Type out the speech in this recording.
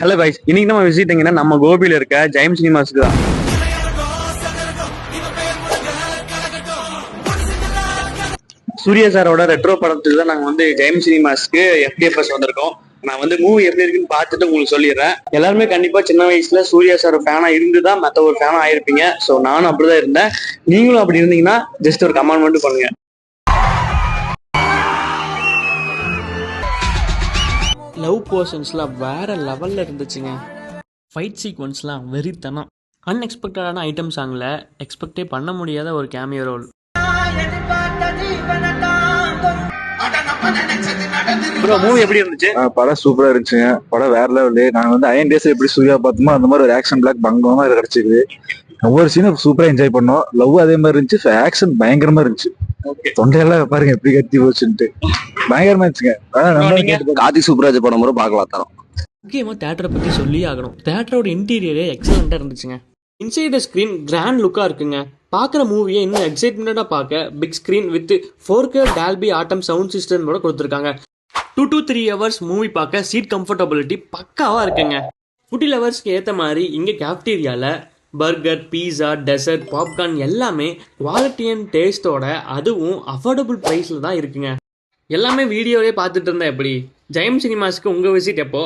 Hello guys, இன்னைக்கு நம்ம visit எங்கன்னா நம்ம கோபியில இருக்க ஜெயம் சினிமாஸ்க்கு தான். சூர்யா சாரோட ரெட்ரோ படத்துக்கு தான் நாங்க வந்து ஜெயம் சினிமாஸ்க்கு FDFS வந்திருக்கோம். நான் வந்து மூவி எப்படி இருக்குன்னு பார்த்துட்டு உங்களுக்கு சொல்லிடுறேன். எல்லாருமே கண்டிப்பா சின்ன வயசுல சூர்யா சார் ஃபேனா இருந்துதான் மத்த ஒரு ஃபேனா ஆயிருப்பீங்க. ஸோ நானும் அப்படிதான் இருந்தேன். நீங்களும் அப்படி இருந்தீங்கன்னா ஜஸ்ட் ஒரு கமெண்ட் மட்டும் பண்ணுங்க. லவ் போர்ஷன்ஸ்லாம் வேற லெவலில் இருந்துச்சுங்க. ஃபைட் சீக்வன்ஸ்லாம் வெறித்தனம். அன்எக்ஸ்பெக்டடான ஐட்டம் சாங்கில் எக்ஸ்பெக்டே பண்ண முடியாத ஒரு கேமியோ ரோல். ப்ரோ, மூவி எப்படி இருந்துச்சு? படம் சூப்பரா இருந்துச்சுங்க. படம் வேற லெவலு. நாங்க வந்து அயன் டேஸ் எப்படி சூர்யா பார்த்தோமோ அந்த மாதிரி ஒரு ஆக்ஷன் பிளாக் பங்கமா கிடைச்சிருக்கு. ஒவ்வொரு சீனும் சூப்பரா என்ஜாய் பண்ணோம். லவ் அதே மாதிரி இருந்துச்சு. ஆக்ஷன் பயங்கரமா இருந்துச்சு. தொண்டையெல்லாம் பாருங்க எப்படி கத்தி போச்சுன்ட்டு பயங்கரமா இருந்துச்சுங்க. கார்த்திக் சூப்பராஜ் படம் கூட பார்க்கலாம் தரோம். முக்கியமாக தேட்டரை பற்றி சொல்லி ஆகணும். தேட்டரோட இன்டீரியரே எக்ஸலண்ட்டாக இருந்துச்சுங்க. இன்சைட் ஸ்க்ரீன் கிராண்ட் லுக்காக இருக்குங்க. பார்க்குற மூவியை இன்னும் எக்ஸைட்மெண்ட்டாக பார்க்க big screen with 4K Dolby Atmos sound சிஸ்டமோட கொடுத்துருக்காங்க. 2 to 3 hours மூவி பார்க்க சீட் கம்ஃபர்டபிலிட்டி பக்காவாக இருக்குங்க. ஃபுட்டி லவர்ஸ்க்கு ஏற்ற மாதிரி இங்கே கேஃப்டீரியாவில் பர்கர், பீஸா, டெசர்ட், பாப்கார்ன் எல்லாமே குவாலிட்டி அண்ட் டேஸ்ட்டோட, அதுவும் அஃபோர்டபுள் ப்ரைஸில் தான் இருக்குங்க. எல்லாமே வீடியோவே பார்த்துட்டு இருந்தா எப்படி? ஜெயம் சினிமாஸ்க்கு உங்கள் விசிட் எப்போ?